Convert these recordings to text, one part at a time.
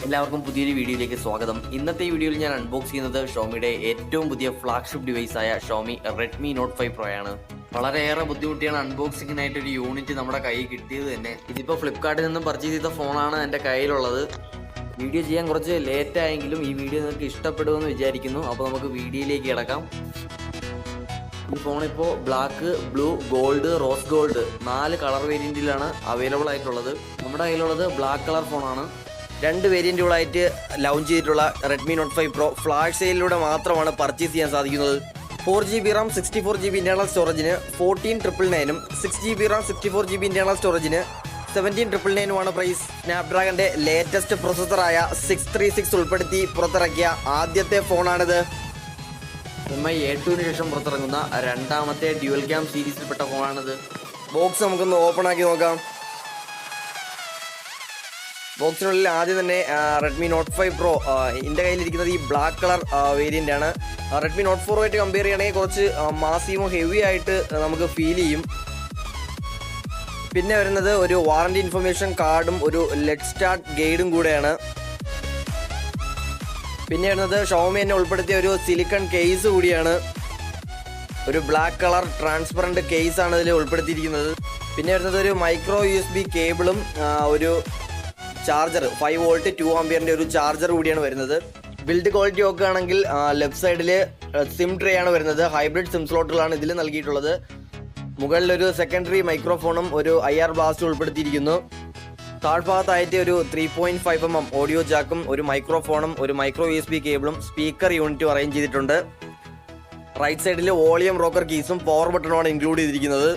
എല്ലാവർക്കും പുതിയൊരു വീഡിയോയിലേക്ക് സ്വാഗതം. ഇന്നത്തെ ഈ വീഡിയോയിൽ ഞാൻ അൺബോക്സ് ചെയ്യുന്നത് ഷോമിയുടെ ഏറ്റവും പുതിയ ഫ്ലാഗ്ഷിപ്പ് ഡിവൈസായ ഷോമി റെഡ്മി നോട്ട് 5 പ്രോ ആണ്. വളരെയേറെ ബുദ്ധിമുട്ടിയാണ് അൺബോക്സിങ്ങിനായിട്ട് ഒരു യൂണിറ്റ് നമ്മുടെ കയ്യിൽ കിട്ടിയത് തന്നെ. ഇതിപ്പോൾ ഫ്ലിപ്കാർട്ടിൽ നിന്നും പർച്ചേസ് ചെയ്ത ഫോണാണ് എൻ്റെ കയ്യിലുള്ളത്. വീഡിയോ ചെയ്യാൻ കുറച്ച് ലേറ്റ് ആയെങ്കിലും ഈ വീഡിയോ നിങ്ങൾക്ക് ഇഷ്ടപ്പെടുമെന്ന് വിചാരിക്കുന്നു. അപ്പോൾ നമുക്ക് വീഡിയോയിലേക്ക് കിടക്കാം. ഈ ഫോണിപ്പോൾ black, blue, gold, rose gold 4 colour വേരിയൻറ്റിലാണ് അവൈലബിൾ ആയിട്ടുള്ളത്. നമ്മുടെ കയ്യിലുള്ളത് ബ്ലാക്ക് കളർ ഫോണാണ്. 2 വേരിയൻറ്റുകളായിട്ട് ലോഞ്ച് ചെയ്തിട്ടുള്ള റെഡ്മി നോട്ട് 5 പ്രോ ഫ്ലാഷ് സെയിലിലൂടെ മാത്രമാണ് പർച്ചേസ് ചെയ്യാൻ സാധിക്കുന്നത്. 4GB റാം 64GB ഇൻറ്റേർണൽ സ്റ്റോറേജിന് 14,999 6GB റാം 64GB ഇൻറ്റേർണൽ സ്റ്റോറേജിന് 17,999 പ്രൈസ്. സ്നാപ്ഡ്രാഗന്റെ ലേറ്റസ്റ്റ് പ്രൊസസ്സറായ 636 ഉൾപ്പെടുത്തി പുറത്തിറക്കിയ ആദ്യത്തെ ഫോണാണിത്. MI A2 ശേഷം പുറത്തിറങ്ങുന്ന രണ്ടാമത്തെ ഡ്യുവൽ ക്യാം സീരീസിൽപ്പെട്ട ഫോണാണിത്. ബോക്സ് നമുക്കൊന്ന് ഓപ്പൺ ആക്കി നോക്കാം. ബോക്സിനുള്ളിൽ ആദ്യം തന്നെ റെഡ്മി നോട്ട് 5 പ്രോ എൻ്റെ കയ്യിലിരിക്കുന്നത് ഈ ബ്ലാക്ക് കളർ വേരിയൻ്റ് ആണ്. റെഡ്മി നോട്ട് 4 ആയിട്ട് കമ്പയർ ചെയ്യുകയാണെങ്കിൽ കുറച്ച് മാസീവും ഹെവി ആയിട്ട് നമുക്ക് ഫീൽ ചെയ്യും. പിന്നെ വരുന്നത് ഒരു വാറണ്ടി ഇൻഫർമേഷൻ കാർഡും ഒരു ലെറ്റ് സ്റ്റാർട്ട് ഗൈഡും കൂടെയാണ്. പിന്നെ വരുന്നത് ഷോമി എന്നെ ഉൾപ്പെടുത്തിയ ഒരു സിലിക്കൺ കേസ് കൂടിയാണ്. ഒരു ബ്ലാക്ക് കളർ ട്രാൻസ്പെറൻറ്റ് കേസാണ് ഇതിൽ ഉൾപ്പെടുത്തിയിരിക്കുന്നത്. പിന്നെ വരുന്നത് ഒരു മൈക്രോ USB കേബിളും ഒരു ചാർജർ 5 വോൾട്ട് 2 ആംപിയറിൻ്റെ ഒരു ചാർജർ കൂടിയാണ് വരുന്നത്. ബിൽഡ് ക്വാളിറ്റി നോക്കുകയാണെങ്കിൽ ലെഫ്റ്റ് സൈഡിൽ സിം ട്രേ ആണ് വരുന്നത്. ഹൈബ്രിഡ് സിം സ്ലോട്ടുകളാണ് ഇതിൽ നൽകിയിട്ടുള്ളത്. മുകളിലൊരു സെക്കൻഡറി മൈക്രോഫോണും ഒരു IR ബ്ലാസ്റ്റ് ഉൾപ്പെടുത്തിയിരിക്കുന്നു. താഴ്ഭാഗത്തായിട്ട് ഒരു 3.5mm ഓഡിയോ ജാക്കും ഒരു മൈക്രോഫോണും ഒരു മൈക്രോ USB കേബിളും സ്പീക്കർ യൂണിറ്റും അറേഞ്ച് ചെയ്തിട്ടുണ്ട്. റൈറ്റ് സൈഡിൽ വോളിയം റോക്കർ കീസും പവർ ബട്ടണുമാണ് ഇൻക്ലൂഡ് ചെയ്തിരിക്കുന്നത്.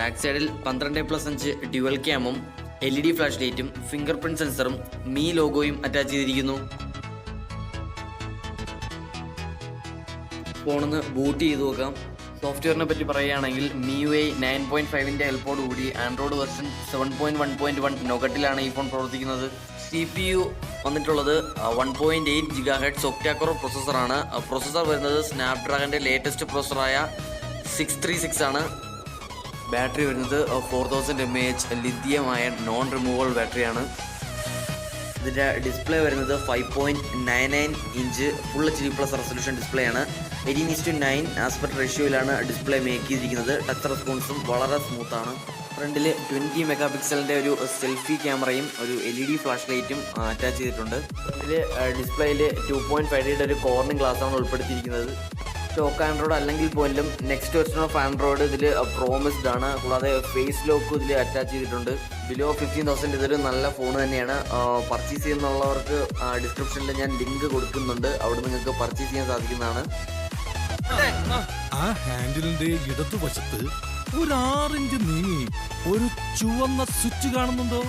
ബാക്ക് സൈഡിൽ 12+5 ഡ്യുവൽ ക്യാമും LED ഫ്ലാഷ് ലൈറ്റും ഫിംഗർ പ്രിന്റ് സെൻസറും മീ ലോഗോയും അറ്റാച്ച് ചെയ്തിരിക്കുന്നു. ഫോണിന്ന് ബൂട്ട് ചെയ്ത് നോക്കാം. സോഫ്റ്റ്വെയറിനെ പറ്റി പറയുകയാണെങ്കിൽ MIUI 9.5ൻ്റെ ഹെൽപ്പോട് കൂടി ആൻഡ്രോയിഡ് വെർഷൻ 7.1.1 നൊഗട്ടിലാണ് ഈ ഫോൺ പ്രവർത്തിക്കുന്നത്. CPU വന്നിട്ടുള്ളത് 1.8 GHz ഒക്ടാ-കോർ പ്രൊസസ്സറാണ്. പ്രൊസസ്സർ വരുന്നത് സ്നാപ്ഡ്രാഗന്റെ ലേറ്റസ്റ്റ് പ്രൊസസ്സറായ 636 ആണ്. ബാറ്ററി വരുന്നത് 4000 mAh ലിഥിയമായ നോൺ റിമൂവബിൾ ബാറ്ററിയാണ്. ഇതിൻ്റെ ഡിസ്പ്ലേ വരുന്നത് 5.99 inch full HD+ resolution display ആണ്. 18:9 ആസ്പെക്ട് റേഷ്യോയിലാണ് ഡിസ്പ്ലേ മേക്ക് ചെയ്തിരിക്കുന്നത്. ടച്ച് റെസ്പോൺസും വളരെ സ്മൂത്താണ്. ഫ്രണ്ടിൽ 20 മെഗാ പിക്സലിൻ്റെ ഒരു സെൽഫി ക്യാമറയും ഒരു LED ഫ്ലാഷ് ലൈറ്റും അറ്റാച്ച് ചെയ്തിട്ടുണ്ട്. ഇതിൽ ഡിസ്പ്ലേയിൽ 2.5Dയുടെ ഒരു കോർണിംഗ് ഗ്ലാസ്സാണ് ഉൾപ്പെടുത്തിയിരിക്കുന്നത്. സ്റ്റോക്ക് ആൻഡ്രോയിഡ് അല്ലെങ്കിൽ പോലും നെക്സ്റ്റ് വെർഷൻ ഓഫ് ആൻഡ്രോയിഡ് ഇതിൽ പ്രോമിസ്ഡ് ആണ്. കൂടാതെ ഫേസ് ലോക്കും ഇതിൽ അറ്റാച്ച് ചെയ്തിട്ടുണ്ട്. ബിലോ 15,000 ഇതൊരു നല്ല ഫോൺ തന്നെയാണ്. പർച്ചേസ് ചെയ്യുന്നുള്ളവർക്ക് ഡിസ്ക്രിപ്ഷനിൽ ഞാൻ ലിങ്ക് കൊടുക്കുന്നുണ്ട്. അവിടെ നിങ്ങൾക്ക് പർച്ചേസ് ചെയ്യാൻ സാധിക്കുന്നതാണ്. ആ ഹാൻഡിലിന്റെ ഇടതുവശത്ത് ഒരു 6 ഇഞ്ച് നീങ്ങി ഒരു ചുവന്ന സ്വിച്ച് കാണുന്നുണ്ടോ?